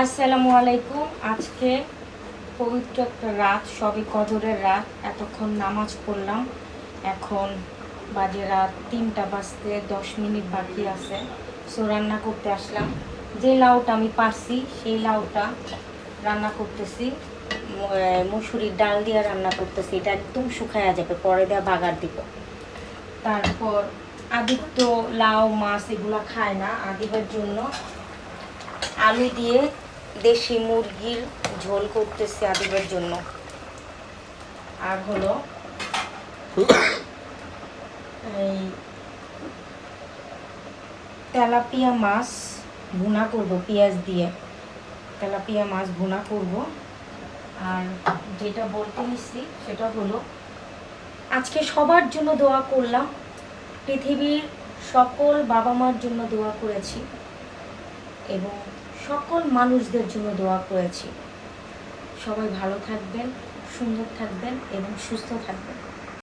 আসসালামু আলাইকুম। আজকে পবিত্র একটা রাত, সবে কদরের রাত। এতক্ষণ নামাজ পড়লাম, এখন বাজে রাত 3টা বাজতে 10 মিনিট বাকি আছে। সো রান্না করতে আসলাম। যে লাউটা আমি পারছি সেই লাউটা রান্না করতেছি। মসুরির ডাল দিয়ে রান্না করতেছি। এটা একদম শুকায়া যাবে, পরে দেওয়া বাগার দিব। তারপর আদিত্য লাউ মাছ এগুলো খায় না, আদিবের জন্য আলু দিয়ে দেশি মুরগির ঝোল করতেছি আদিবের জন্য। আর হলো এই তেলাপিয়া মাছ ভুনা করব পেঁয়াজ দিয়ে, তেলাপিয়া মাছ ভুনা করব। আর যেটা বলতে নিচ্ছি সেটা হলো আজকে সবার জন্য দোয়া করলাম, পৃথিবীর সকল বাবা মার জন্য দোয়া করেছি এবং সকল মানুষদের জন্য দোয়া করেছি। সবাই ভালো থাকবেন, সুন্দর থাকবেন এবং সুস্থ থাকবেন।